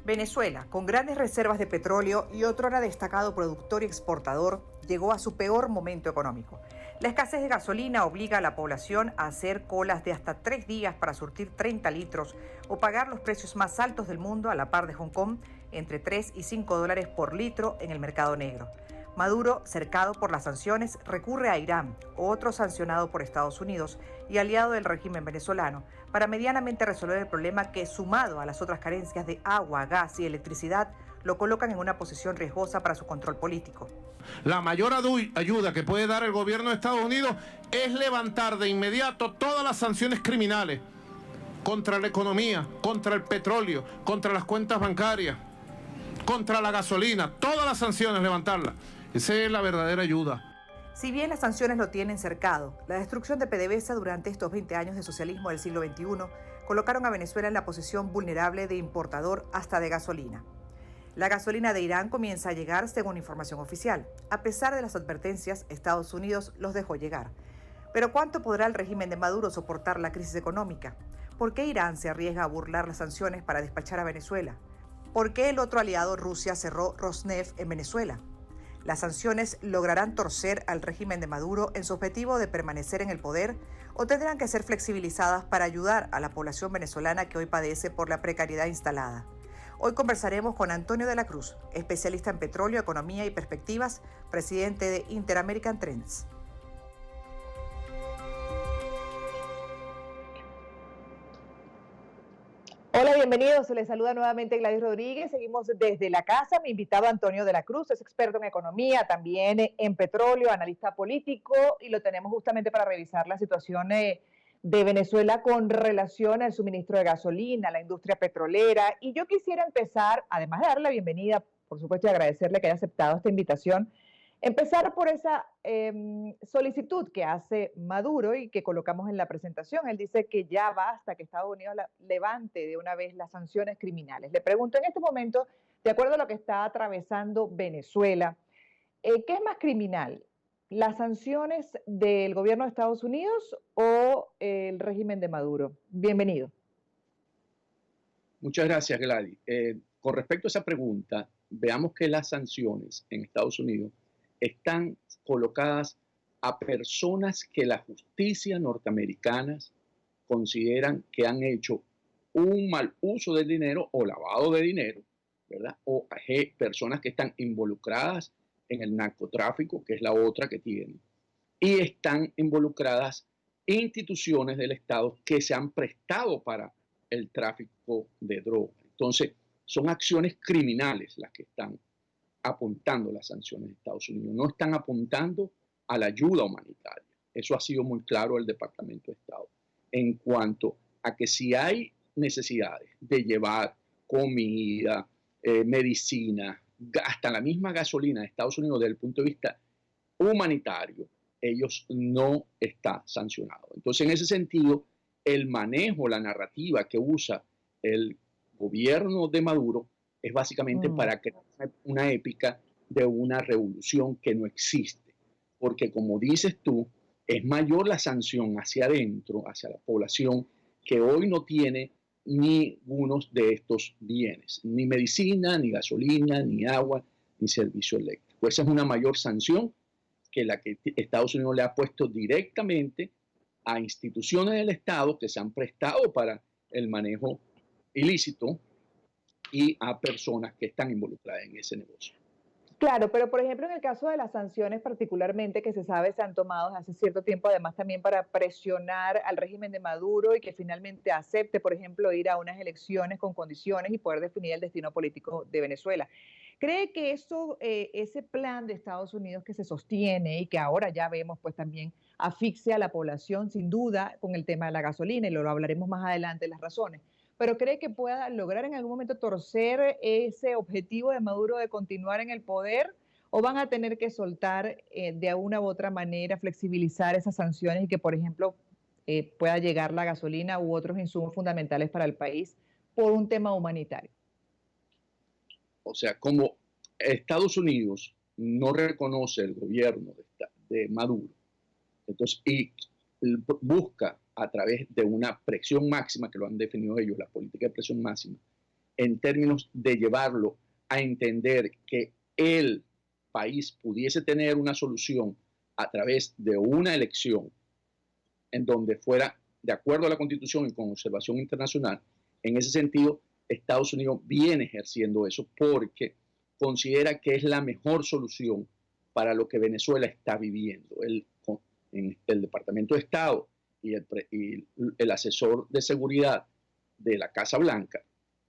Venezuela, con grandes reservas de petróleo y otrora destacado productor y exportador, llegó a su peor momento económico. La escasez de gasolina obliga a la población a hacer colas de hasta 3 días para surtir 30 litros o pagar los precios más altos del mundo a la par de Hong Kong, entre 3 y 5 dólares por litro en el mercado negro. Maduro, cercado por las sanciones, recurre a Irán, otro sancionado por Estados Unidos y aliado del régimen venezolano, para medianamente resolver el problema que, sumado a las otras carencias de agua, gas y electricidad, lo colocan en una posición riesgosa para su control político. La mayor ayuda que puede dar el gobierno de Estados Unidos es levantar de inmediato todas las sanciones criminales contra la economía, contra el petróleo, contra las cuentas bancarias, contra la gasolina, todas las sanciones levantarlas. Esa es la verdadera ayuda. Si bien las sanciones lo tienen cercado, la destrucción de PDVSA durante estos 20 años de socialismo del siglo XXI colocaron a Venezuela en la posición vulnerable de importador hasta de gasolina. La gasolina de Irán comienza a llegar según información oficial. A pesar de las advertencias, Estados Unidos los dejó llegar. Pero ¿cuánto podrá el régimen de Maduro soportar la crisis económica? ¿Por qué Irán se arriesga a burlar las sanciones para despachar a Venezuela? ¿Por qué el otro aliado, Rusia, cerró Rosneft en Venezuela? ¿Las sanciones lograrán torcer al régimen de Maduro en su objetivo de permanecer en el poder o tendrán que ser flexibilizadas para ayudar a la población venezolana que hoy padece por la precariedad instalada? Hoy conversaremos con Antonio de la Cruz, especialista en petróleo, economía y perspectivas, presidente de Interamerican Trends. Hola, bienvenidos. Les saluda nuevamente Gladys Rodríguez. Seguimos desde la casa. Mi invitado Antonio de la Cruz es experto en economía, también en petróleo, analista político, y lo tenemos justamente para revisar la situación de Venezuela con relación al suministro de gasolina, la industria petrolera. Y yo quisiera empezar, además de darle la bienvenida, por supuesto, y agradecerle que haya aceptado esta invitación, empezar por esa solicitud que hace Maduro y que colocamos en la presentación. Él dice que ya basta que Estados Unidos levante de una vez las sanciones criminales. Le pregunto en este momento, de acuerdo a lo que está atravesando Venezuela, ¿qué es más criminal? ¿Las sanciones del gobierno de Estados Unidos o el régimen de Maduro? Bienvenido. Muchas gracias, Gladys. Con respecto a esa pregunta, veamos que las sanciones en Estados Unidos están colocadas a personas que la justicia norteamericana consideran que han hecho un mal uso del dinero o lavado de dinero, ¿verdad? O personas que están involucradas en el narcotráfico, que es la otra que tienen, y están involucradas instituciones del Estado que se han prestado para el tráfico de drogas. Entonces, son acciones criminales las que están apuntando las sanciones de Estados Unidos. No están apuntando a la ayuda humanitaria. Eso ha sido muy claro el Departamento de Estado. En cuanto a que si hay necesidades de llevar comida, medicina, hasta la misma gasolina de Estados Unidos desde el punto de vista humanitario, ellos no está sancionado. Entonces, en ese sentido, el manejo, la narrativa que usa el gobierno de Maduro es básicamente para crear una épica de una revolución que no existe. Porque como dices tú, es mayor la sanción hacia adentro, hacia la población, que hoy no tiene ninguno de estos bienes, ni medicina, ni gasolina, ni agua, ni servicio eléctrico. Esa es una mayor sanción que la que Estados Unidos le ha puesto directamente a instituciones del Estado que se han prestado para el manejo ilícito y a personas que están involucradas en ese negocio. Claro, pero por ejemplo en el caso de las sanciones particularmente que se sabe se han tomado hace cierto tiempo, además también para presionar al régimen de Maduro y que finalmente acepte, por ejemplo, ir a unas elecciones con condiciones y poder definir el destino político de Venezuela. ¿Cree que eso, ese plan de Estados Unidos que se sostiene y que ahora ya vemos pues también asfixia a la población sin duda con el tema de la gasolina y lo hablaremos más adelante las razones? Pero ¿cree que pueda lograr en algún momento torcer ese objetivo de Maduro de continuar en el poder? ¿O van a tener que soltar de una u otra manera, flexibilizar esas sanciones y que, por ejemplo, pueda llegar la gasolina u otros insumos fundamentales para el país por un tema humanitario? O sea, como Estados Unidos no reconoce el gobierno de Maduro, entonces, y busca a través de una presión máxima, que lo han definido ellos, la política de presión máxima, en términos de llevarlo a entender que el país pudiese tener una solución a través de una elección en donde fuera de acuerdo a la Constitución y con observación internacional. En ese sentido, Estados Unidos viene ejerciendo eso porque considera que es la mejor solución para lo que Venezuela está viviendo. En el Departamento de Estado y el asesor de seguridad de la Casa Blanca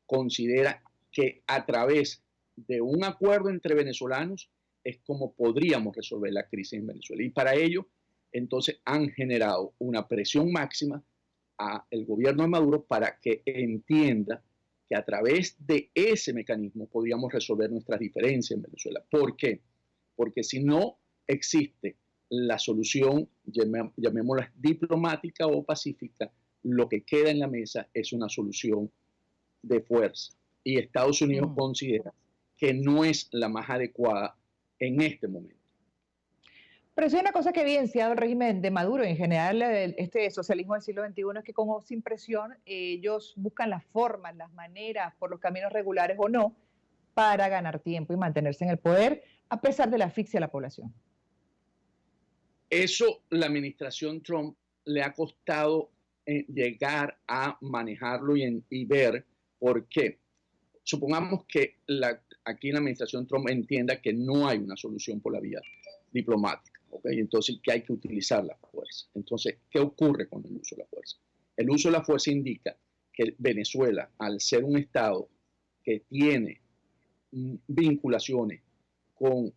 considera que a través de un acuerdo entre venezolanos es como podríamos resolver la crisis en Venezuela. Y para ello, entonces, han generado una presión máxima al gobierno de Maduro para que entienda que a través de ese mecanismo podríamos resolver nuestras diferencias en Venezuela. ¿Por qué? Porque si no existe la solución, llamémosla diplomática o pacífica, lo que queda en la mesa es una solución de fuerza. Y Estados Unidos considera que no es la más adecuada en este momento. Pero sí hay una cosa que ha evidenciado el régimen de Maduro, en general este socialismo del siglo XXI, es que con o sin presión ellos buscan las formas, las maneras, por los caminos regulares o no, para ganar tiempo y mantenerse en el poder, a pesar de la asfixia a la población. Eso la administración Trump le ha costado llegar a manejarlo y ver por qué. Supongamos que aquí en la administración Trump entienda que no hay una solución por la vía diplomática, ¿okay? Entonces que hay que utilizar la fuerza. Entonces, ¿qué ocurre con el uso de la fuerza? El uso de la fuerza indica que Venezuela, al ser un Estado que tiene vinculaciones con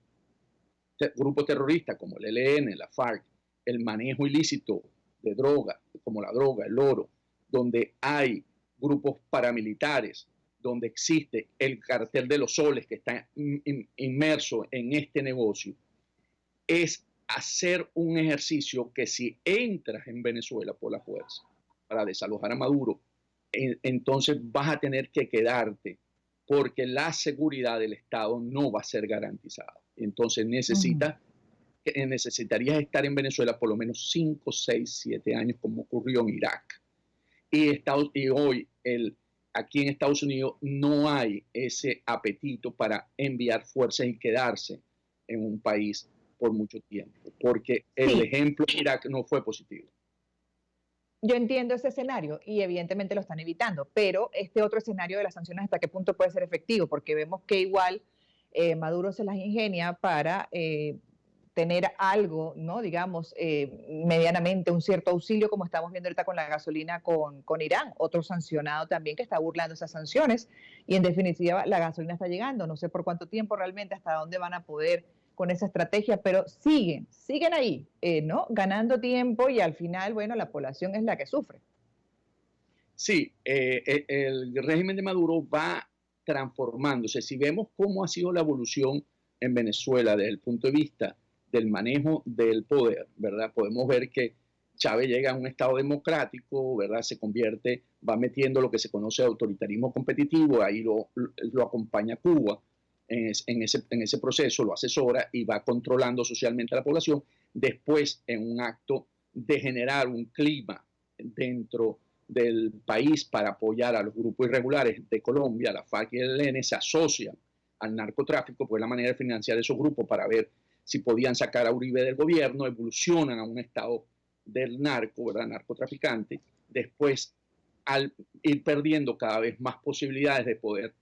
grupos terroristas como el ELN, la FARC, el manejo ilícito de droga, como la droga, el oro, donde hay grupos paramilitares, donde existe el cartel de los soles que está inmerso en este negocio, es hacer un ejercicio que si entras en Venezuela por la fuerza para desalojar a Maduro, entonces vas a tener que quedarte porque la seguridad del Estado no va a ser garantizada. Entonces necesitarías estar en Venezuela por lo menos 5, 6, 7 años como ocurrió en Irak. Y hoy aquí en Estados Unidos no hay ese apetito para enviar fuerzas y quedarse en un país por mucho tiempo, porque el ejemplo de Irak no fue positivo. Yo entiendo ese escenario y evidentemente lo están evitando, pero este otro escenario de las sanciones, ¿hasta qué punto puede ser efectivo? Porque vemos que igual Maduro se las ingenia para tener algo, ¿no? Digamos, medianamente un cierto auxilio, como estamos viendo ahorita con la gasolina con Irán, otro sancionado también que está burlando esas sanciones, y en definitiva la gasolina está llegando, no sé por cuánto tiempo realmente, hasta dónde van a poder con esa estrategia, pero siguen ahí, ¿no? Ganando tiempo y al final, bueno, la población es la que sufre. Sí, el régimen de Maduro va transformándose. Si vemos cómo ha sido la evolución en Venezuela desde el punto de vista del manejo del poder, ¿verdad? Podemos ver que Chávez llega a un Estado democrático, ¿verdad? Se convierte, va metiendo lo que se conoce de autoritarismo competitivo, ahí lo acompaña Cuba en ese proceso, lo asesora y va controlando socialmente a la población. Después, en un acto de generar un clima dentro del país para apoyar a los grupos irregulares de Colombia, la FARC y el ELN, se asocian al narcotráfico, pues la manera de financiar esos grupos para ver si podían sacar a Uribe del gobierno, evolucionan a un estado del narco, ¿verdad? Narcotraficante. Después, al ir perdiendo cada vez más posibilidades de poder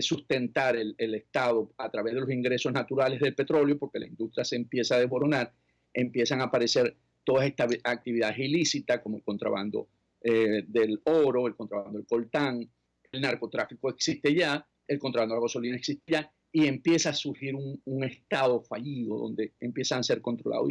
sustentar el Estado a través de los ingresos naturales del petróleo, porque la industria se empieza a desboronar, empiezan a aparecer todas estas actividades ilícitas como el contrabando del oro, el contrabando del coltán, el narcotráfico existe ya, el contrabando de la gasolina existe ya, y empieza a surgir un Estado fallido donde empiezan a ser controlados.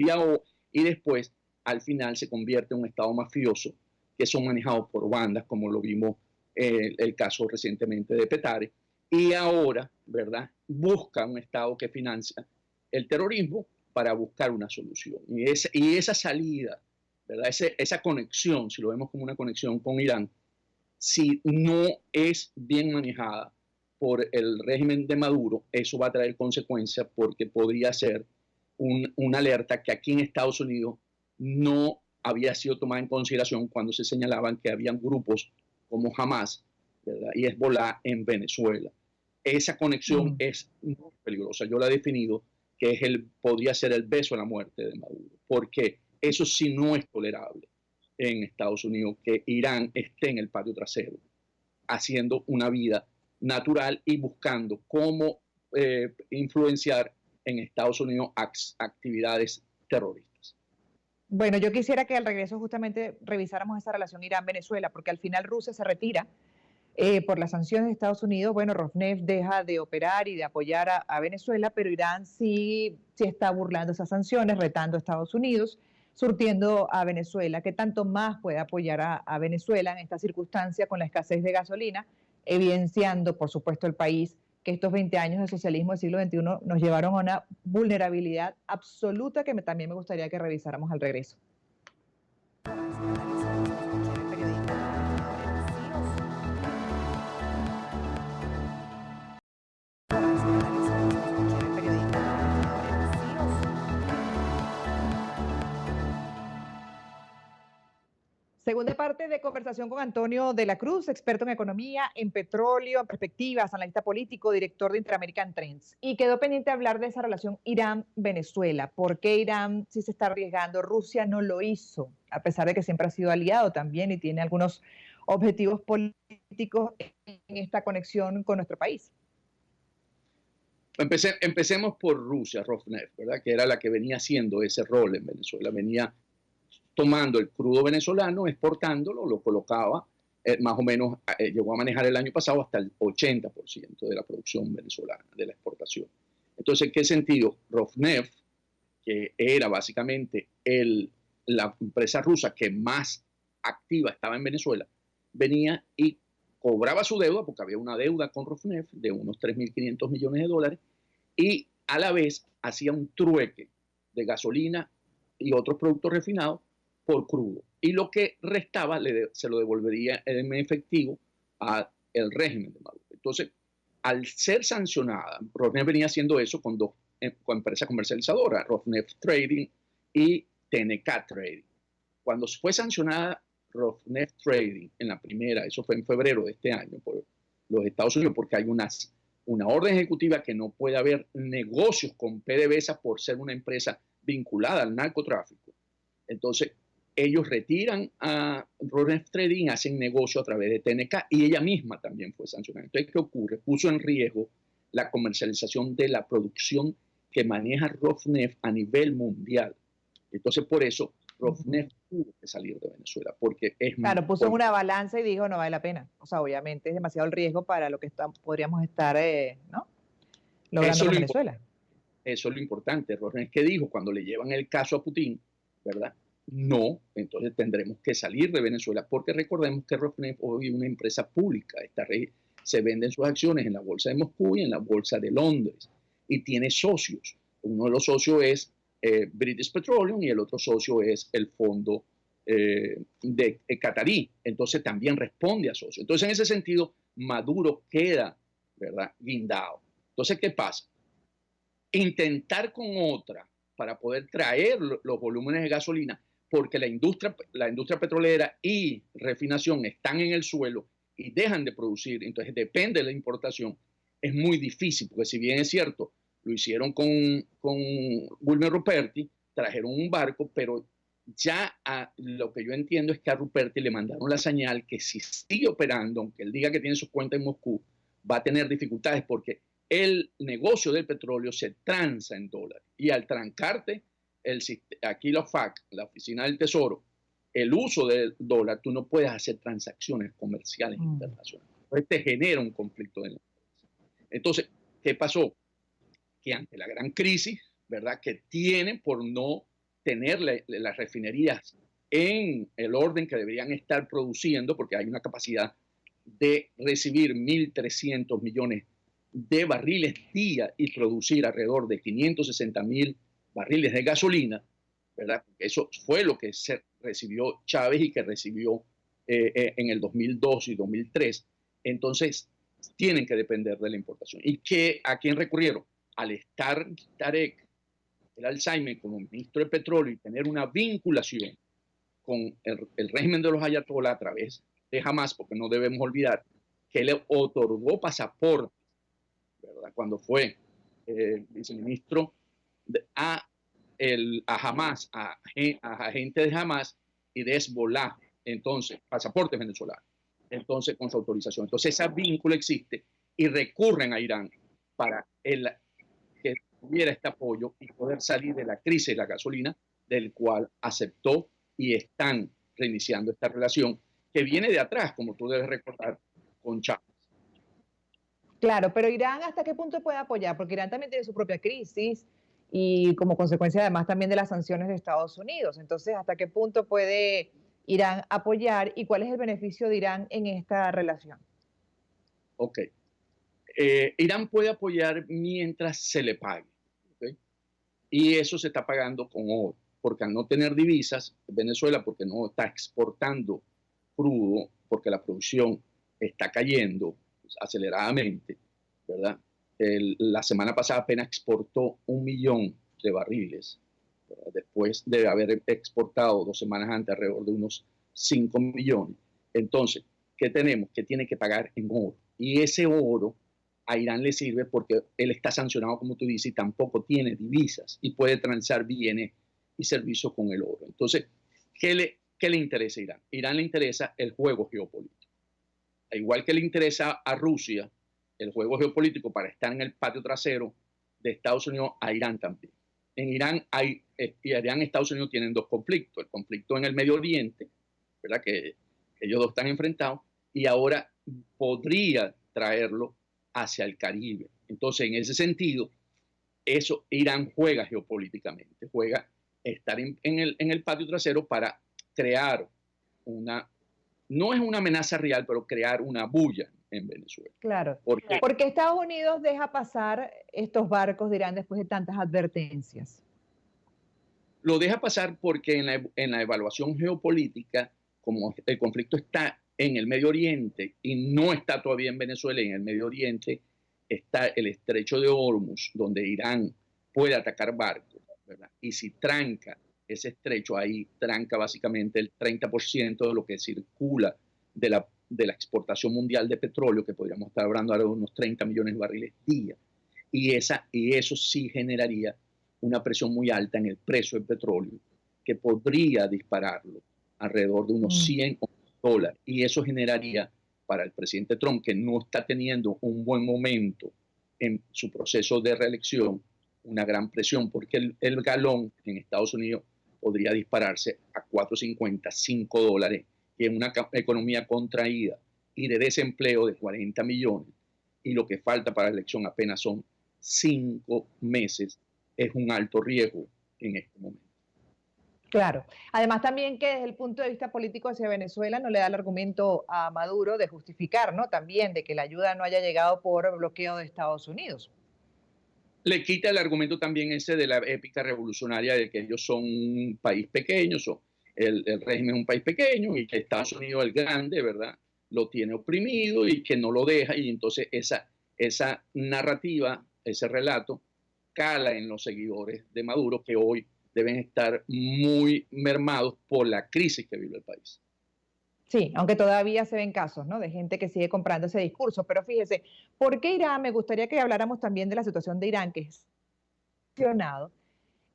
Y después, al final, se convierte en un Estado mafioso que son manejados por bandas, como lo vimos el caso recientemente de Petare. Y ahora, ¿verdad?, busca un Estado que financia el terrorismo para buscar una solución. Y esa salida, ¿verdad?, esa conexión, si lo vemos como una conexión con Irán, si no es bien manejada por el régimen de Maduro, eso va a traer consecuencias porque podría ser una alerta que aquí en Estados Unidos no había sido tomada en consideración cuando se señalaban que habían grupos como Hamas ¿verdad? Y Hezbollah en Venezuela. Esa conexión es muy peligrosa. Yo la he definido que podría ser el beso a la muerte de Maduro, porque eso sí no es tolerable en Estados Unidos, que Irán esté en el patio trasero, haciendo una vida natural y buscando cómo influenciar en Estados Unidos actividades terroristas. Bueno, yo quisiera que al regreso justamente revisáramos esa relación Irán-Venezuela, porque al final Rusia se retira por las sanciones de Estados Unidos. Bueno, Rosneft deja de operar y de apoyar a Venezuela, pero Irán sí está burlando esas sanciones, retando a Estados Unidos, surtiendo a Venezuela. ¿Qué tanto más puede apoyar a Venezuela en esta circunstancia con la escasez de gasolina, evidenciando, por supuesto, el país que estos 20 años de socialismo del siglo XXI nos llevaron a una vulnerabilidad absoluta que también me gustaría que revisáramos al regreso? Segunda parte de conversación con Antonio de la Cruz, experto en economía, en petróleo, en perspectivas, analista político, director de Interamerican Trends. Y quedó pendiente hablar de esa relación Irán-Venezuela. ¿Por qué Irán sí se está arriesgando? Rusia no lo hizo, a pesar de que siempre ha sido aliado también y tiene algunos objetivos políticos en esta conexión con nuestro país. Empecemos por Rusia, Rosneft, ¿verdad? Que era la que venía haciendo ese rol en Venezuela, venía tomando el crudo venezolano, exportándolo, lo colocaba, más o menos llegó a manejar el año pasado hasta el 80% de la producción venezolana, de la exportación. Entonces, ¿en qué sentido? Rosneft, que era básicamente la empresa rusa que más activa estaba en Venezuela, venía y cobraba su deuda, porque había una deuda con Rosneft de unos 3.500 millones de dólares, y a la vez hacía un trueque de gasolina y otros productos refinados por crudo. Y lo que restaba se lo devolvería en efectivo al régimen de Maduro. Entonces, al ser sancionada, Rosneft venía haciendo eso con dos empresas comercializadoras, Rosneft Trading y TNK Trading. Cuando fue sancionada Rosneft Trading en la primera, eso fue en febrero de este año por los Estados Unidos, porque hay una orden ejecutiva que no puede haber negocios con PDVSA por ser una empresa vinculada al narcotráfico. Entonces, ellos retiran a Rosneft Trading, hacen negocio a través de TNK y ella misma también fue sancionada. Entonces, ¿qué ocurre? Puso en riesgo la comercialización de la producción que maneja Rosneft a nivel mundial. Entonces, por eso, Rosneft tuvo que salir de Venezuela, porque es... Claro, puso en una balanza y dijo, no vale la pena. O sea, obviamente es demasiado el riesgo para lo que podríamos estar, ¿no?, logrando en Venezuela. Eso es lo importante. Rosneft, ¿qué dijo? Cuando le llevan el caso a Putin, ¿verdad? No, entonces tendremos que salir de Venezuela, porque recordemos que Rosneft hoy es una empresa pública. Se venden sus acciones en la bolsa de Moscú y en la bolsa de Londres, y tiene socios. Uno de los socios es British Petroleum y el otro socio es el fondo de Qatarí. Entonces también responde a socios. Entonces, en ese sentido, Maduro queda, ¿verdad?, guindado. Entonces, ¿qué pasa? Intentar con otra para poder traer los volúmenes de gasolina, porque la industria petrolera y refinación están en el suelo y dejan de producir, entonces depende de la importación, es muy difícil, porque si bien es cierto, lo hicieron con Wilmer Ruperti, trajeron un barco, pero ya lo que yo entiendo es que a Ruperti le mandaron la señal que si sigue operando, aunque él diga que tiene sus cuentas en Moscú, va a tener dificultades, porque el negocio del petróleo se transa en dólares, y al trancarte aquí la FAC, la Oficina del Tesoro, el uso del dólar, tú no puedes hacer transacciones comerciales internacionales. Entonces te genera un conflicto de la empresa. Entonces, ¿qué pasó? Que ante la gran crisis, ¿verdad?, que tienen por no tener las refinerías en el orden que deberían estar produciendo, porque hay una capacidad de recibir 1.300 millones de barriles día y producir alrededor de 560.000 barriles de gasolina, ¿verdad? Eso fue lo que se recibió Chávez y que recibió en el 2002 y 2003. Entonces, tienen que depender de la importación. ¿Y a quién recurrieron? Al estar Tarek, el Alzheimer, como ministro de Petróleo y tener una vinculación con el régimen de los ayatolás a través de Hamas, porque no debemos olvidar que le otorgó pasaportes, ¿verdad? Cuando fue viceministro a Hamas, a agentes de Hamas y de Hezbollah, entonces, pasaportes venezolanos, entonces con su autorización. Entonces, ese vínculo existe y recurren a Irán para que tuviera este apoyo y poder salir de la crisis de la gasolina, del cual aceptó y están reiniciando esta relación que viene de atrás, como tú debes recordar, con Chávez. Claro, pero Irán, ¿hasta qué punto puede apoyar? Porque Irán también tiene su propia crisis y como consecuencia además también de las sanciones de Estados Unidos. Entonces, ¿hasta qué punto puede Irán apoyar y cuál es el beneficio de Irán en esta relación? Ok. Irán puede apoyar mientras se le pague. ¿Okay? Y eso se está pagando con oro, porque al no tener divisas, Venezuela, porque no está exportando crudo, porque la producción está cayendo aceleradamente, ¿verdad? La semana pasada apenas exportó 1 millón de barriles, ¿verdad? Después de haber exportado 2 semanas antes alrededor de unos 5 millones. Entonces, ¿qué tenemos? Que tiene que pagar en oro. Y ese oro a Irán le sirve porque él está sancionado, como tú dices, y tampoco tiene divisas y puede transar bienes y servicios con el oro. Entonces, ¿qué le interesa a Irán? Irán le interesa el juego geopolítico. Igual que le interesa a Rusia el juego geopolítico para estar en el patio trasero de Estados Unidos, a Irán también. En Irán y Estados Unidos tienen dos conflictos. El conflicto en el Medio Oriente, ¿verdad? Que ellos dos están enfrentados, y ahora podría traerlo hacia el Caribe. Entonces, en ese sentido, Irán juega geopolíticamente, juega estar en el patio trasero para crear no es una amenaza real, pero crear una bulla en Venezuela. Claro. Porque Estados Unidos deja pasar estos barcos de Irán después de tantas advertencias. Lo deja pasar porque en la evaluación geopolítica, como el conflicto está en el Medio Oriente y no está todavía en Venezuela, en el Medio Oriente está el estrecho de Hormuz, donde Irán puede atacar barcos, ¿verdad? Y si tranca ese estrecho, ahí tranca básicamente el 30% de lo que circula de la exportación mundial de petróleo, que podríamos estar hablando ahora de unos 30 millones de barriles día. Y eso sí generaría una presión muy alta en el precio del petróleo, que podría dispararlo alrededor de unos $100. Y eso generaría para el presidente Trump, que no está teniendo un buen momento en su proceso de reelección, una gran presión, porque el galón en Estados Unidos podría dispararse a $4.50, $5, y en una economía contraída y de desempleo de 40 millones, y lo que falta para la elección apenas son 5 meses, es un alto riesgo en este momento. Claro. Además también que desde el punto de vista político hacia Venezuela no le da el argumento a Maduro de justificar, ¿no? También de que la ayuda no haya llegado por bloqueo de Estados Unidos. Le quita el argumento también ese de la épica revolucionaria de que ellos son un país pequeño, el régimen es un país pequeño y que Estados Unidos, el grande, ¿verdad?, lo tiene oprimido y que no lo deja, y entonces esa narrativa, ese relato, cala en los seguidores de Maduro, que hoy deben estar muy mermados por la crisis que vive el país. Sí, aunque todavía se ven casos, ¿no?, de gente que sigue comprando ese discurso. Pero fíjese, ¿por qué Irán? Me gustaría que habláramos también de la situación de Irán, que es mencionado,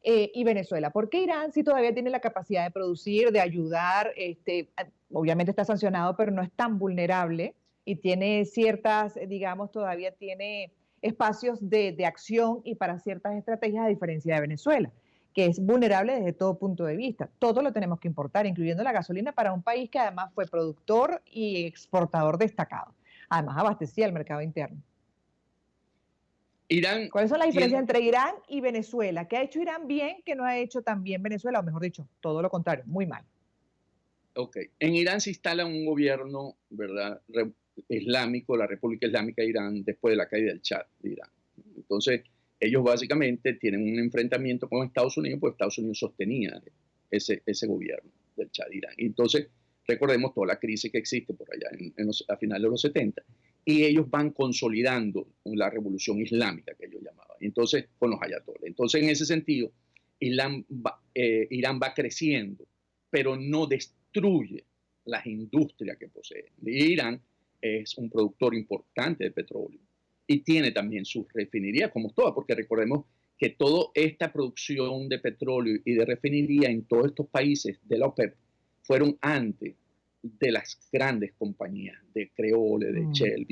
y Venezuela. ¿Por qué Irán sí todavía tiene la capacidad de producir, de ayudar? Obviamente está sancionado, pero no es tan vulnerable y tiene ciertas, digamos, todavía tiene espacios de acción y para ciertas estrategias, a diferencia de Venezuela, que es vulnerable desde todo punto de vista. Todo lo tenemos que importar, incluyendo la gasolina, para un país que además fue productor y exportador destacado. Además, abastecía el mercado interno. Irán. ¿Cuáles son las diferencias entre Irán y Venezuela? ¿Qué ha hecho Irán bien que no ha hecho tan bien Venezuela? O mejor dicho, todo lo contrario, muy mal. Ok. En Irán se instala un gobierno, ¿verdad?, islámico, la República Islámica de Irán, después de la caída del Shah de Irán. Entonces, ellos básicamente tienen un enfrentamiento con Estados Unidos, porque Estados Unidos sostenía ese gobierno del Shah de Irán. Entonces, recordemos toda la crisis que existe por allá a finales de los 70, y ellos van consolidando la revolución islámica que ellos llamaban, entonces con los ayatolás. Entonces, en ese sentido, Irán va creciendo, pero no destruye las industrias que posee. Irán es un productor importante de petróleo y tiene también sus refinerías como todas, porque recordemos que toda esta producción de petróleo y de refinería en todos estos países de la OPEP fueron antes de las grandes compañías de Creole, de Shell,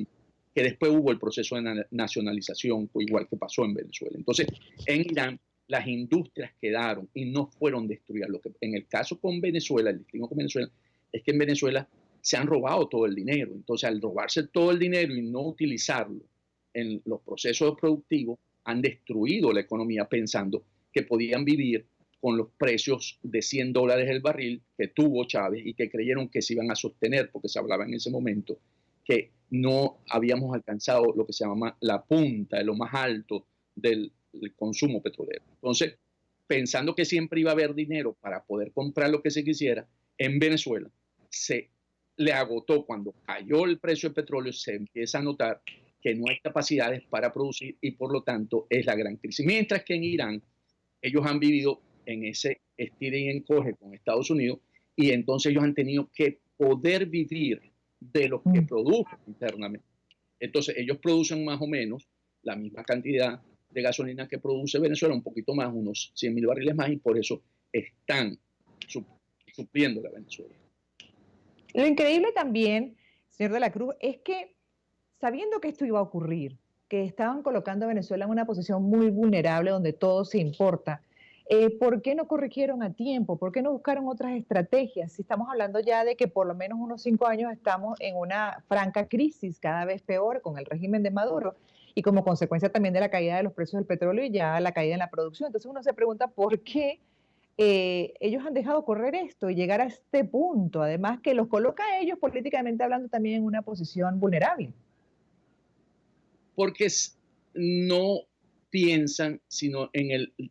que después hubo el proceso de nacionalización, igual que pasó en Venezuela. Entonces, en Irán, las industrias quedaron y no fueron destruidas. Lo que, en el caso con Venezuela, el distingo con Venezuela, es que en Venezuela se han robado todo el dinero. Entonces, al robarse todo el dinero y no utilizarlo en los procesos productivos, han destruido la economía pensando que podían vivir con los precios de $100 el barril que tuvo Chávez y que creyeron que se iban a sostener, porque se hablaba en ese momento que no habíamos alcanzado lo que se llama la punta, de lo más alto del consumo petrolero. Entonces, pensando que siempre iba a haber dinero para poder comprar lo que se quisiera, en Venezuela se le agotó cuando cayó el precio del petróleo, se empieza a notar que no hay capacidades para producir y por lo tanto es la gran crisis. Mientras que en Irán ellos han vivido en ese estira y encoge con Estados Unidos y entonces ellos han tenido que poder vivir de lo que producen internamente. Entonces ellos producen más o menos la misma cantidad de gasolina que produce Venezuela, un poquito más, unos 100.000 barriles más, y por eso están supliendo a Venezuela. Lo increíble también, señor de la Cruz, es que sabiendo que esto iba a ocurrir, que estaban colocando a Venezuela en una posición muy vulnerable donde todo se importa, ¿por qué no corrigieron a tiempo? ¿Por qué no buscaron otras estrategias? Si estamos hablando ya de que por lo menos unos 5 años estamos en una franca crisis, cada vez peor con el régimen de Maduro y como consecuencia también de la caída de los precios del petróleo y ya la caída en la producción. Entonces uno se pregunta por qué ellos han dejado correr esto y llegar a este punto, además que los coloca a ellos políticamente hablando también en una posición vulnerable. Porque no piensan sino en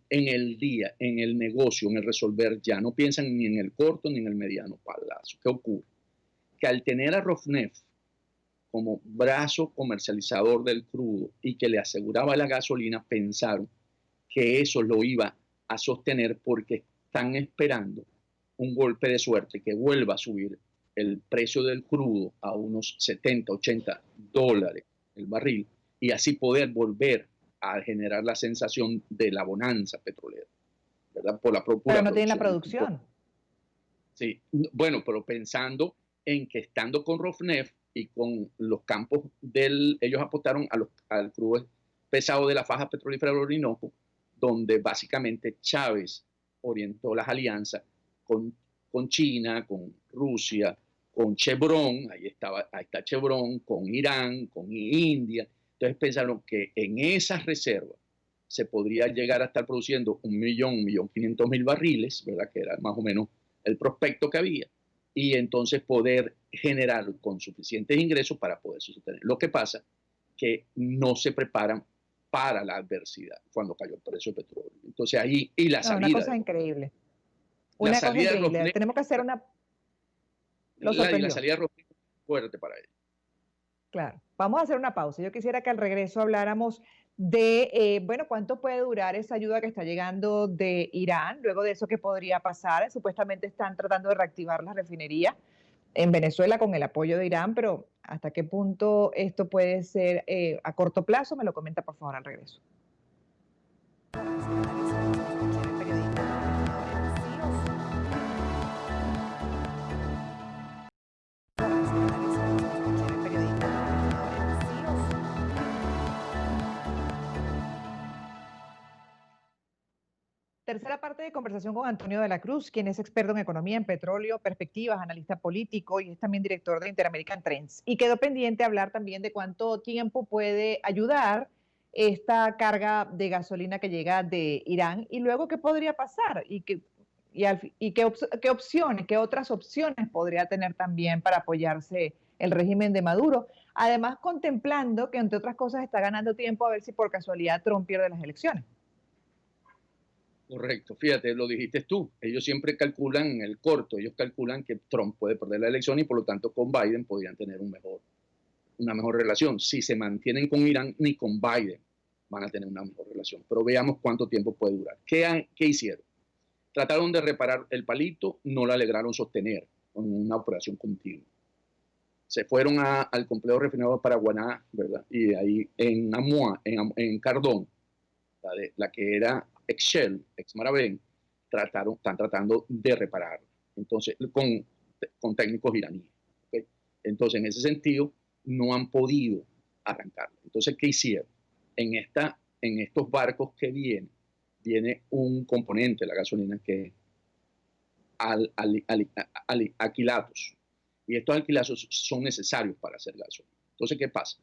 el día, en el negocio, en el resolver ya. No piensan ni en el corto ni en el mediano plazo. ¿Qué ocurre? Que al tener a Rosneft como brazo comercializador del crudo y que le aseguraba la gasolina, pensaron que eso lo iba a sostener porque están esperando un golpe de suerte que vuelva a subir el precio del crudo a unos 70, 80 dólares el barril y así poder volver a generar la sensación de la bonanza petrolera, ¿verdad? Por la Pero no tienen la producción. Sí, bueno, pero pensando en que estando con Rosneft y con los campos ellos apostaron al crudo pesado de la faja petrolífera del Orinoco, donde básicamente Chávez orientó las alianzas con China, con Rusia, con Chevron, ahí está Chevron, con Irán, con India. Entonces pensaron que en esas reservas se podría llegar a estar produciendo 1.500.000 barriles, ¿verdad? Que era más o menos el prospecto que había, y entonces poder generar con suficientes ingresos para poder sostener. Lo que pasa que no se preparan para la adversidad cuando cayó el precio del petróleo. Entonces ahí, y la salida. Una cosa increíble. Una cosa increíble. Tenemos que hacer una... La salida de Rosneft fuerte para él. Claro. Vamos a hacer una pausa. Yo quisiera que al regreso habláramos de, bueno, cuánto puede durar esa ayuda que está llegando de Irán. Luego de eso, ¿qué podría pasar? Supuestamente están tratando de reactivar las refinerías en Venezuela con el apoyo de Irán, pero ¿hasta qué punto esto puede ser a corto plazo? Me lo comenta, por favor, al regreso. Tercera parte de conversación con Antonio de la Cruz, quien es experto en economía, en petróleo, perspectivas, analista político y es también director de Interamerican Trends. Y quedó pendiente hablar también de cuánto tiempo puede ayudar esta carga de gasolina que llega de Irán y luego qué podría pasar y qué opciones, qué otras opciones podría tener también para apoyarse el régimen de Maduro. Además, contemplando que, entre otras cosas, está ganando tiempo a ver si por casualidad Trump pierde las elecciones. Correcto, fíjate, lo dijiste tú, ellos siempre calculan en el corto, ellos calculan que Trump puede perder la elección y por lo tanto con Biden podrían tener una mejor relación. Si se mantienen con Irán, ni con Biden van a tener una mejor relación, pero veamos cuánto tiempo puede durar. ¿Qué hicieron? Trataron de reparar el palito, no la lograron sostener con una operación continua. Se fueron al complejo refinador de Paraguaná, ¿verdad? Y ahí en Amoa, en Cardón, la que era ex Shell, ex Maravén, están tratando de reparar. Entonces, con técnicos iraníes. ¿Okay? Entonces, en ese sentido, no han podido arrancarlo. Entonces, ¿qué hicieron? En estos barcos que viene un componente de la gasolina que es alquilatos. Y estos alquilatos son necesarios para hacer gasolina. Entonces, ¿qué pasa?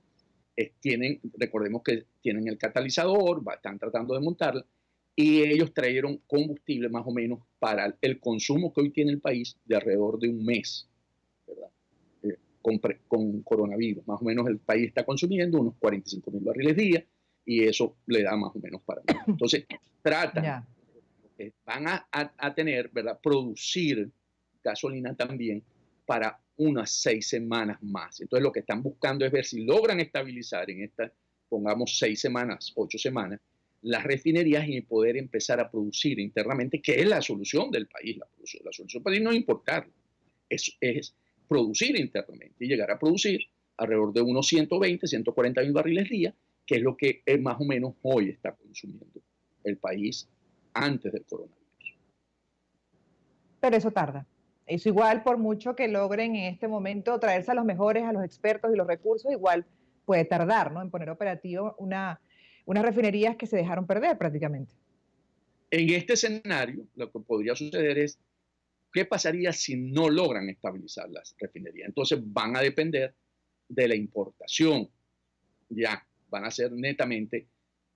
Recordemos que tienen el catalizador, están tratando de montarla, y ellos trajeron combustible más o menos para el consumo que hoy tiene el país de alrededor de un mes, ¿verdad? Con coronavirus. Más o menos el país está consumiendo unos 45.000 barriles día, y eso le da más o menos para mí. Entonces, tratan, van a tener, ¿verdad?, producir gasolina también para unas 6 semanas más. Entonces, lo que están buscando es ver si logran estabilizar en estas, pongamos 6 semanas, 8 semanas, las refinerías y poder empezar a producir internamente, que es la solución del país. La solución del país no es importarlo, es producir internamente y llegar a producir alrededor de unos 120, 140 mil barriles día, que es lo que más o menos hoy está consumiendo el país antes del coronavirus. Pero eso tarda. Eso igual, por mucho que logren en este momento traerse a los mejores, a los expertos y los recursos, igual puede tardar, ¿no?, en poner operativo unas refinerías que se dejaron perder prácticamente. En este escenario, lo que podría suceder es, ¿qué pasaría si no logran estabilizar las refinerías? Entonces van a depender de la importación. Ya, van a ser netamente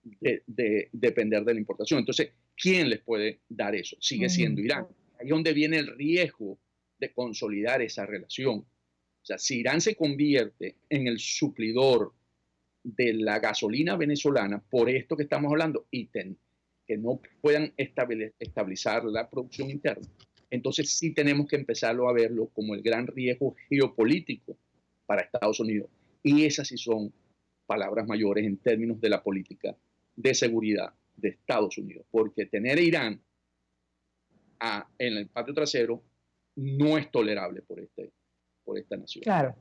de depender de la importación. Entonces, ¿quién les puede dar eso? Sigue siendo Irán. Ahí es donde viene el riesgo de consolidar esa relación. O sea, si Irán se convierte en el suplidor de la gasolina venezolana, por esto que estamos hablando, y que no puedan estabilizar la producción interna, entonces sí tenemos que empezarlo a verlo como el gran riesgo geopolítico para Estados Unidos. Y esas sí son palabras mayores en términos de la política de seguridad de Estados Unidos, porque tener a Irán en el patio trasero no es tolerable por esta nación. Claro.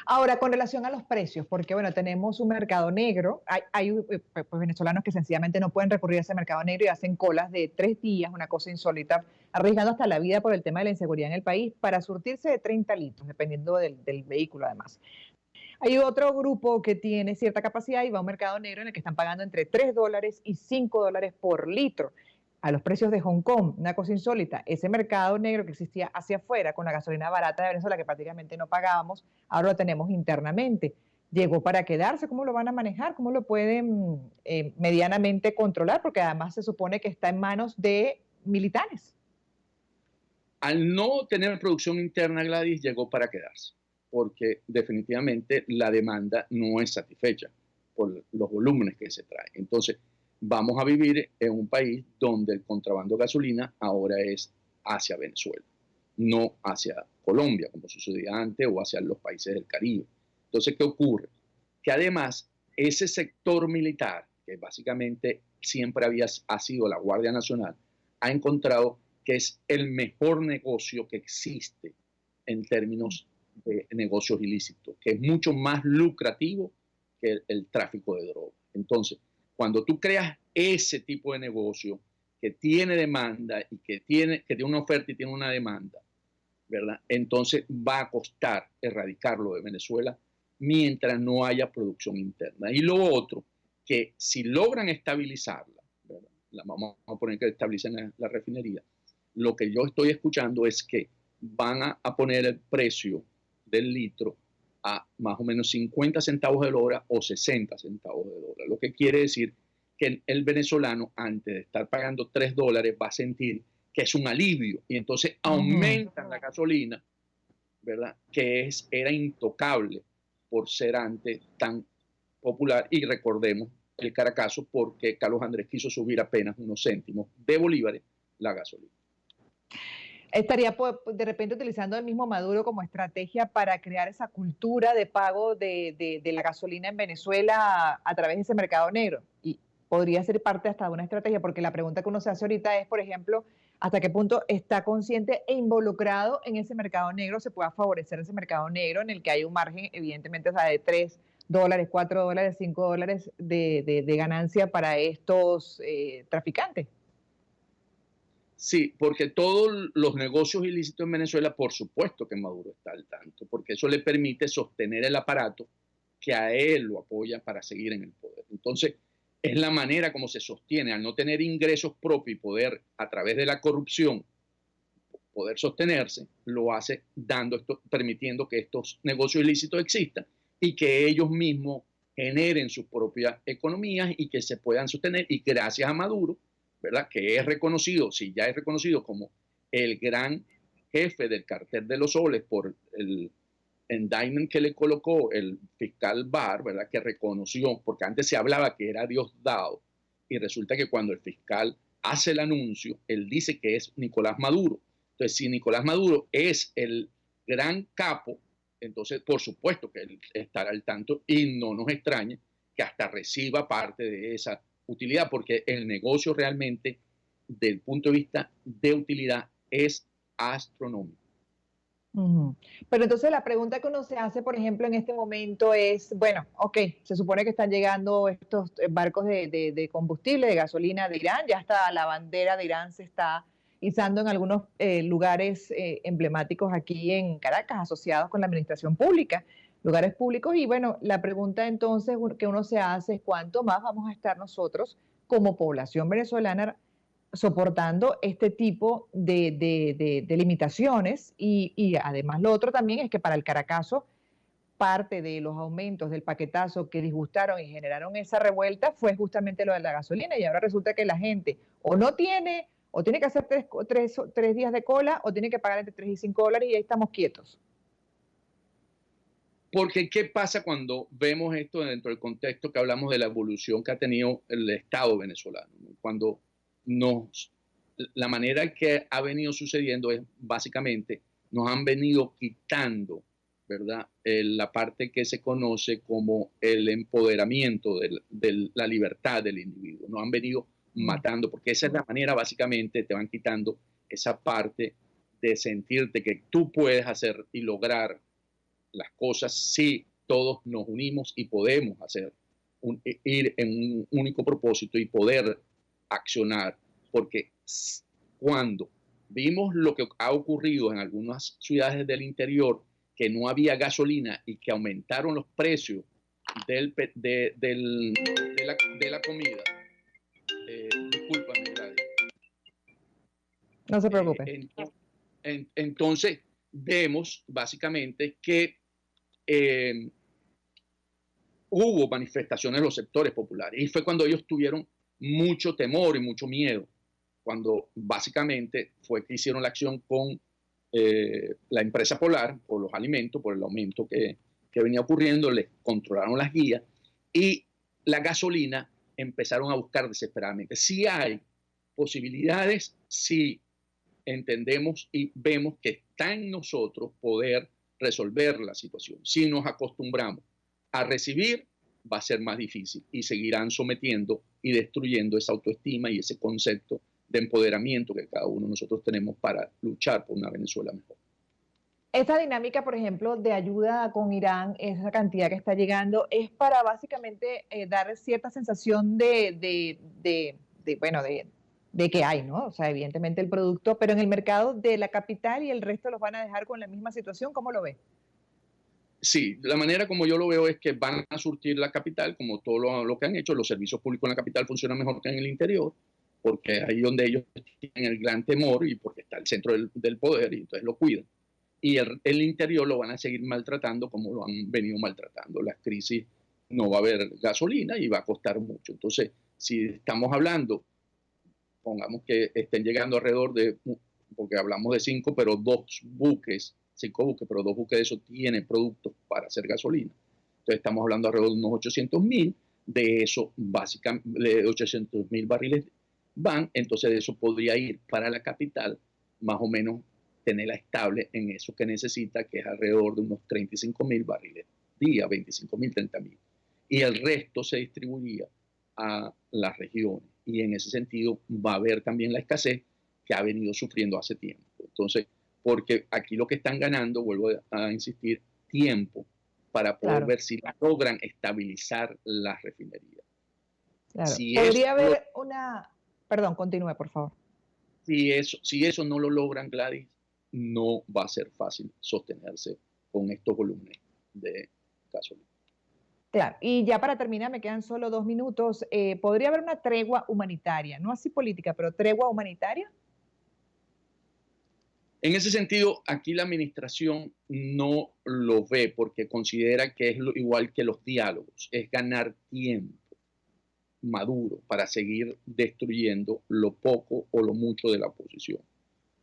Ahora, con relación a los precios, porque bueno, tenemos un mercado negro, hay pues, venezolanos que sencillamente no pueden recurrir a ese mercado negro y hacen colas de 3 días, una cosa insólita, arriesgando hasta la vida por el tema de la inseguridad en el país para surtirse de 30 litros, dependiendo del vehículo además. Hay otro grupo que tiene cierta capacidad y va a un mercado negro en el que están pagando entre $3 y $5 por litro, a los precios de Hong Kong, una cosa insólita. Ese mercado negro que existía hacia afuera con la gasolina barata de Venezuela, que prácticamente no pagábamos, ahora lo tenemos internamente. ¿Llegó para quedarse? ¿Cómo lo van a manejar? ¿Cómo lo pueden medianamente controlar? Porque además se supone que está en manos de militares. Al no tener producción interna, Gladys, llegó para quedarse, porque definitivamente la demanda no es satisfecha por los volúmenes que se traen. Entonces, vamos a vivir en un país donde el contrabando de gasolina ahora es hacia Venezuela, no hacia Colombia, como sucedía antes, o hacia los países del Caribe. Entonces, ¿qué ocurre? Que además, ese sector militar, que básicamente siempre ha sido la Guardia Nacional, ha encontrado que es el mejor negocio que existe en términos de negocios ilícitos, que es mucho más lucrativo que el tráfico de drogas. Entonces, cuando tú creas ese tipo de negocio que tiene demanda y que tiene una oferta y tiene una demanda, ¿verdad? Entonces va a costar erradicarlo de Venezuela mientras no haya producción interna. Y lo otro, que si logran estabilizarla, ¿verdad?, vamos a poner que estabilicen la refinería, lo que yo estoy escuchando es que van a poner el precio del litro a más o menos 50 centavos de hora o 60 centavos de hora, lo que quiere decir que el venezolano, antes de estar pagando $3, va a sentir que es un alivio, y entonces aumentan la gasolina, ¿verdad?, que era intocable por ser antes tan popular. Y recordemos el Caracazo, porque Carlos Andrés quiso subir apenas unos céntimos de bolívares la gasolina. Estaría de repente utilizando el mismo Maduro como estrategia para crear esa cultura de pago de la gasolina en Venezuela a través de ese mercado negro. Y podría ser parte hasta de una estrategia, porque la pregunta que uno se hace ahorita es, por ejemplo, hasta qué punto está consciente e involucrado en ese mercado negro, se pueda favorecer ese mercado negro en el que hay un margen, evidentemente, o sea, de $3, $4, $5 de ganancia para estos traficantes. Sí, porque todos los negocios ilícitos en Venezuela, por supuesto que Maduro está al tanto, porque eso le permite sostener el aparato que a él lo apoya para seguir en el poder. Entonces, es la manera como se sostiene, al no tener ingresos propios y poder, a través de la corrupción, poder sostenerse, lo hace permitiendo que estos negocios ilícitos existan y que ellos mismos generen sus propias economías y que se puedan sostener. Y gracias a Maduro, ¿verdad?, que es reconocido, si ya es reconocido como el gran jefe del cartel de los soles por el indictment que le colocó el fiscal Barr, ¿verdad?, que reconoció, porque antes se hablaba que era Diosdado, y resulta que cuando el fiscal hace el anuncio, él dice que es Nicolás Maduro. Entonces, si Nicolás Maduro es el gran capo, entonces por supuesto que él estará al tanto y no nos extraña que hasta reciba parte de esa utilidad, porque el negocio realmente, desde el punto de vista de utilidad, es astronómico. Pero entonces la pregunta que uno se hace, por ejemplo, en este momento es, bueno, ok, se supone que están llegando estos barcos de combustible, de gasolina de Irán, ya hasta la bandera de Irán se está izando en algunos lugares emblemáticos aquí en Caracas, asociados con la administración pública, lugares públicos, y bueno, la pregunta entonces que uno se hace es cuánto más vamos a estar nosotros como población venezolana soportando este tipo de limitaciones y además lo otro también es que para el Caracazo parte de los aumentos del paquetazo que disgustaron y generaron esa revuelta fue justamente lo de la gasolina y ahora resulta que la gente o no tiene o tiene que hacer tres días de cola o tiene que pagar entre $3 y $5 y ahí estamos quietos. Porque, ¿qué pasa cuando vemos esto dentro del contexto que hablamos de la evolución que ha tenido el Estado venezolano? Cuando la manera que ha venido sucediendo es básicamente nos han venido quitando, ¿verdad?, la parte que se conoce como el empoderamiento de la libertad del individuo. Nos han venido matando, porque esa es la manera, básicamente, te van quitando esa parte de sentirte que tú puedes hacer y lograr las cosas si todos nos unimos y podemos ir en un único propósito y poder accionar, porque cuando vimos lo que ha ocurrido en algunas ciudades del interior, que no había gasolina y que aumentaron los precios de la comida. Discúlpame, Gladys. No se preocupe. Entonces, vemos básicamente que hubo manifestaciones en los sectores populares y fue cuando ellos tuvieron mucho temor y mucho miedo, cuando básicamente fue que hicieron la acción con la empresa Polar por los alimentos, por el aumento que venía ocurriendo, les controlaron las guías y la gasolina empezaron a buscar desesperadamente. Si hay posibilidades, si entendemos y vemos que está en nosotros poder resolver la situación. Si nos acostumbramos a recibir, va a ser más difícil y seguirán sometiendo y destruyendo esa autoestima y ese concepto de empoderamiento que cada uno de nosotros tenemos para luchar por una Venezuela mejor. Esta dinámica, por ejemplo, de ayuda con Irán, esa cantidad que está llegando, es para básicamente dar cierta sensación de que hay, ¿no? O sea, evidentemente el producto, pero en el mercado de la capital y el resto los van a dejar con la misma situación, ¿cómo lo ves? Sí, la manera como yo lo veo es que van a surtir la capital, como todo lo que han hecho. Los servicios públicos en la capital funcionan mejor que en el interior, porque ahí donde ellos tienen el gran temor y porque está el centro del poder y entonces lo cuidan. Y el interior lo van a seguir maltratando como lo han venido maltratando. Las crisis, no va a haber gasolina y va a costar mucho. Entonces, si estamos hablando, pongamos que estén llegando alrededor de, porque hablamos de 5 buques de esos tienen productos para hacer gasolina. Entonces estamos hablando alrededor de unos 800,000, de eso básicamente, de 800,000 barriles van, entonces de eso podría ir para la capital, más o menos tenerla estable en eso que necesita, que es alrededor de unos 35,000 barriles día, 25,000, 30,000. Y el resto se distribuiría a las regiones. Y en ese sentido va a haber también la escasez que ha venido sufriendo hace tiempo. Entonces, porque aquí lo que están ganando, vuelvo a insistir, tiempo para poder ver si logran estabilizar las refinerías. Claro. Si podría haber una... Perdón, continúe, por favor. Si eso no lo logran, Gladys, no va a ser fácil sostenerse con estos volúmenes de gasolina. Claro, y ya para terminar, me quedan solo 2 minutos. ¿Podría haber una tregua humanitaria? No así política, pero tregua humanitaria. En ese sentido, aquí la administración no lo ve porque considera que es igual que los diálogos, es ganar tiempo Maduro para seguir destruyendo lo poco o lo mucho de la oposición.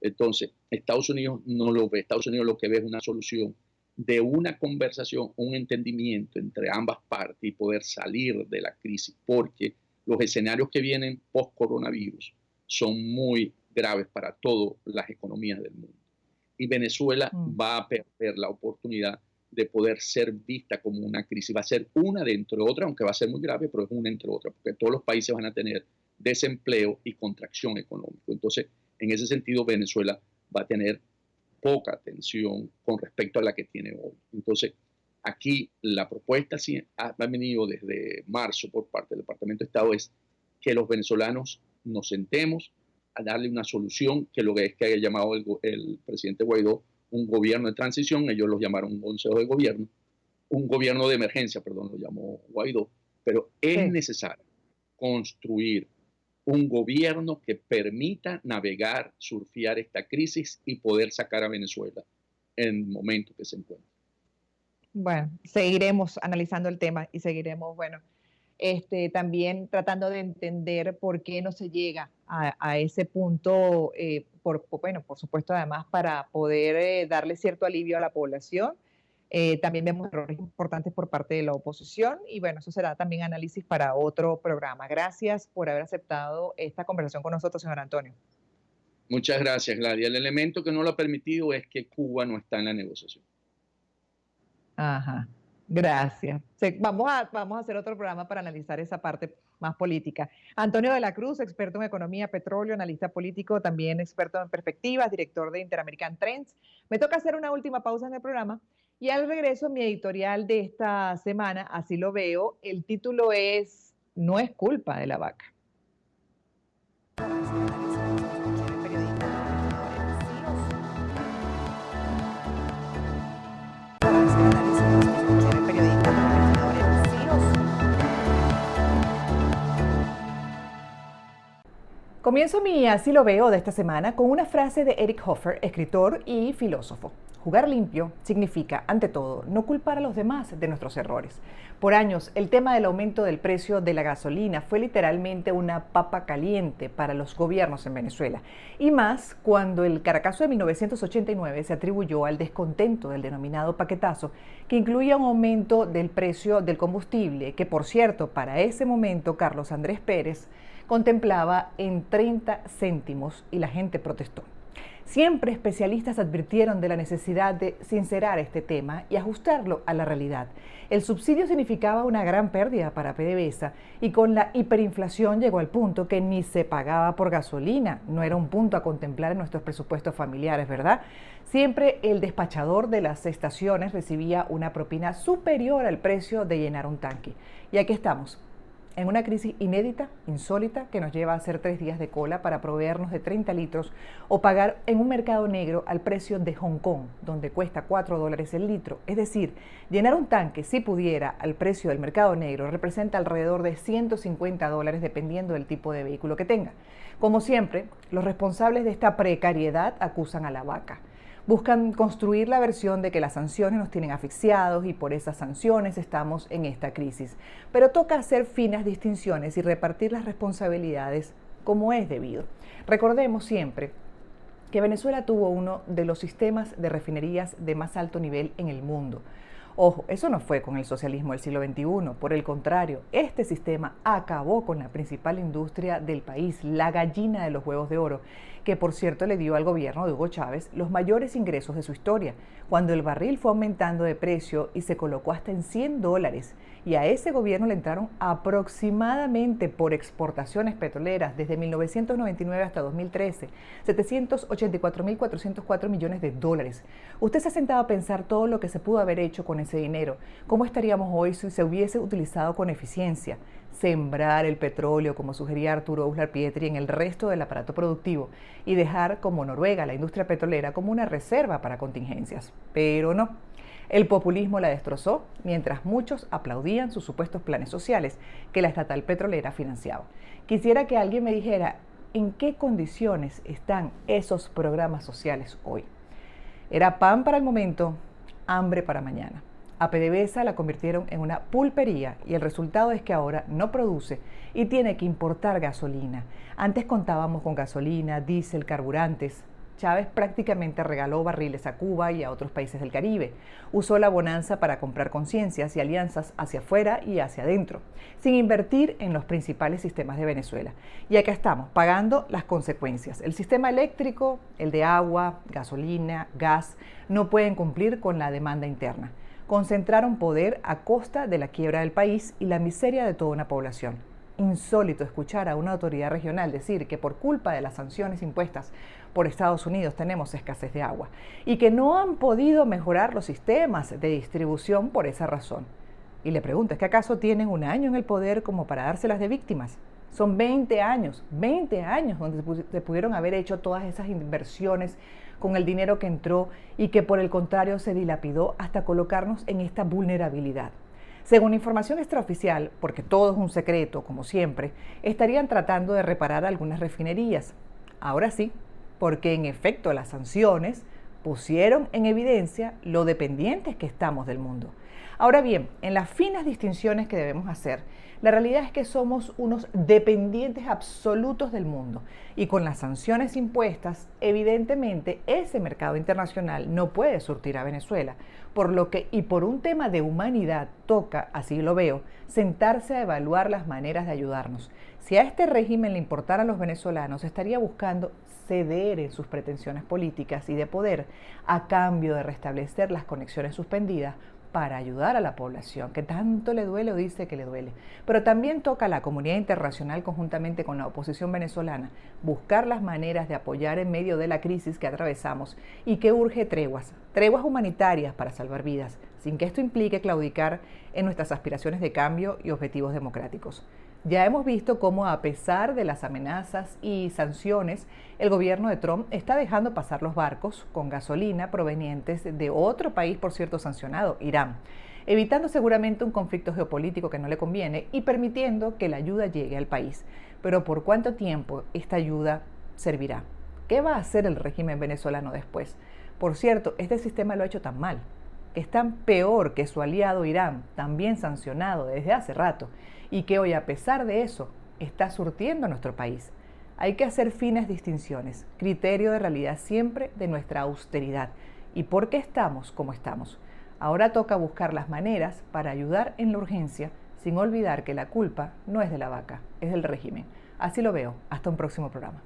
Entonces, Estados Unidos no lo ve. Estados Unidos lo que ve es una solución de una conversación, un entendimiento entre ambas partes y poder salir de la crisis, porque los escenarios que vienen post-coronavirus son muy graves para todas las economías del mundo. Y Venezuela va a perder la oportunidad de poder ser vista como una crisis. Va a ser una dentro de otra, aunque va a ser muy grave, pero es una entre otra, porque todos los países van a tener desempleo y contracción económica. Entonces, en ese sentido, Venezuela va a tener poca atención con respecto a la que tiene hoy. Entonces, aquí la propuesta sí ha venido desde marzo por parte del Departamento de Estado, es que los venezolanos nos sentemos a darle una solución, que lo que es que haya llamado el presidente Guaidó un gobierno de transición, ellos lo llamaron un consejo de gobierno, un gobierno de emergencia, perdón, lo llamó Guaidó, pero es necesario construir un gobierno que permita navegar, surfear esta crisis y poder sacar a Venezuela en el momento que se encuentre. Bueno, seguiremos analizando el tema y seguiremos, bueno, también tratando de entender por qué no se llega a ese punto, bueno, por supuesto, además, para poder darle cierto alivio a la población. También vemos errores importantes por parte de la oposición y bueno, eso será también análisis para otro programa. Gracias por haber aceptado esta conversación con nosotros, señor Antonio. Muchas gracias, Gladia. El elemento que no lo ha permitido es que Cuba no está en la negociación. Ajá, gracias. Vamos a hacer otro programa para analizar esa parte más política. Antonio de la Cruz, experto en economía, petróleo, analista político, también experto en perspectivas, director de Interamerican Trends. Me toca hacer una última pausa en el programa. Y al regreso, mi editorial de esta semana, así lo veo, el título es "No es culpa de la vaca". Comienzo mi Así lo veo de esta semana con una frase de Eric Hoffer, escritor y filósofo. Jugar limpio significa, ante todo, no culpar a los demás de nuestros errores. Por años, el tema del aumento del precio de la gasolina fue literalmente una papa caliente para los gobiernos en Venezuela. Y más cuando el Caracazo de 1989 se atribuyó al descontento del denominado paquetazo, que incluía un aumento del precio del combustible, que por cierto, para ese momento Carlos Andrés Pérez contemplaba en 30 céntimos y la gente protestó. Siempre especialistas advirtieron de la necesidad de sincerar este tema y ajustarlo a la realidad. El subsidio significaba una gran pérdida para PDVSA y con la hiperinflación llegó al punto que ni se pagaba por gasolina. No era un punto a contemplar en nuestros presupuestos familiares, ¿verdad? Siempre el despachador de las estaciones recibía una propina superior al precio de llenar un tanque. Y aquí estamos, en una crisis inédita, insólita, que nos lleva a hacer 3 días de cola para proveernos de 30 litros o pagar en un mercado negro al precio de Hong Kong, donde cuesta $4 el litro. Es decir, llenar un tanque, si pudiera, al precio del mercado negro, representa alrededor de $150 dependiendo del tipo de vehículo que tenga. Como siempre, los responsables de esta precariedad acusan a la vaca. Buscan construir la versión de que las sanciones nos tienen asfixiados y por esas sanciones estamos en esta crisis. Pero toca hacer finas distinciones y repartir las responsabilidades como es debido. Recordemos siempre que Venezuela tuvo uno de los sistemas de refinerías de más alto nivel en el mundo. Ojo, eso no fue con el socialismo del siglo XXI, por el contrario, este sistema acabó con la principal industria del país, la gallina de los huevos de oro, que por cierto le dio al gobierno de Hugo Chávez los mayores ingresos de su historia, cuando el barril fue aumentando de precio y se colocó hasta en $100, y a ese gobierno le entraron aproximadamente por exportaciones petroleras desde 1999 hasta 2013, 784.404 millones de dólares. Usted se ha sentado a pensar todo lo que se pudo haber hecho con ese dinero. ¿Cómo estaríamos hoy si se hubiese utilizado con eficiencia? Sembrar el petróleo, como sugería Arturo Uslar Pietri, en el resto del aparato productivo y dejar, como Noruega, la industria petrolera como una reserva para contingencias. Pero no. El populismo la destrozó mientras muchos aplaudían sus supuestos planes sociales que la estatal petrolera financiaba. Quisiera que alguien me dijera en qué condiciones están esos programas sociales hoy. Era pan para el momento, hambre para mañana. A PDVSA la convirtieron en una pulpería y el resultado es que ahora no produce y tiene que importar gasolina. Antes contábamos con gasolina, diésel, carburantes. Chávez prácticamente regaló barriles a Cuba y a otros países del Caribe. Usó la bonanza para comprar conciencias y alianzas hacia afuera y hacia adentro, sin invertir en los principales sistemas de Venezuela. Y acá estamos, pagando las consecuencias. El sistema eléctrico, el de agua, gasolina, gas, no pueden cumplir con la demanda interna. Concentraron poder a costa de la quiebra del país y la miseria de toda una población. Insólito escuchar a una autoridad regional decir que por culpa de las sanciones impuestas por Estados Unidos tenemos escasez de agua y que no han podido mejorar los sistemas de distribución por esa razón. Y le pregunto, ¿es que acaso tienen un año en el poder como para dárselas de víctimas? Son 20 años donde se pudieron haber hecho todas esas inversiones con el dinero que entró y que por el contrario se dilapidó hasta colocarnos en esta vulnerabilidad. Según información extraoficial, porque todo es un secreto, como siempre, estarían tratando de reparar algunas refinerías. Ahora sí, porque en efecto las sanciones pusieron en evidencia lo dependientes que estamos del mundo. Ahora bien, en las finas distinciones que debemos hacer, la realidad es que somos unos dependientes absolutos del mundo y con las sanciones impuestas, evidentemente ese mercado internacional no puede surtir a Venezuela, por lo que y por un tema de humanidad toca, así lo veo, sentarse a evaluar las maneras de ayudarnos. Si a este régimen le importara a los venezolanos, estaría buscando ceder en sus pretensiones políticas y de poder a cambio de restablecer las conexiones suspendidas para ayudar a la población, que tanto le duele o dice que le duele. Pero también toca a la comunidad internacional conjuntamente con la oposición venezolana buscar las maneras de apoyar en medio de la crisis que atravesamos y que urge treguas humanitarias para salvar vidas, sin que esto implique claudicar en nuestras aspiraciones de cambio y objetivos democráticos. Ya hemos visto cómo a pesar de las amenazas y sanciones, el gobierno de Trump está dejando pasar los barcos con gasolina provenientes de otro país, por cierto, sancionado, Irán, evitando seguramente un conflicto geopolítico que no le conviene y permitiendo que la ayuda llegue al país. Pero ¿por cuánto tiempo esta ayuda servirá? ¿Qué va a hacer el régimen venezolano después? Por cierto, este sistema lo ha hecho tan mal, que es tan peor que su aliado Irán, también sancionado desde hace rato, y que hoy, a pesar de eso, está surtiendo a nuestro país. Hay que hacer finas distinciones, criterio de realidad siempre de nuestra austeridad y por qué estamos como estamos. Ahora toca buscar las maneras para ayudar en la urgencia, sin olvidar que la culpa no es de la vaca, es del régimen. Así lo veo. Hasta un próximo programa.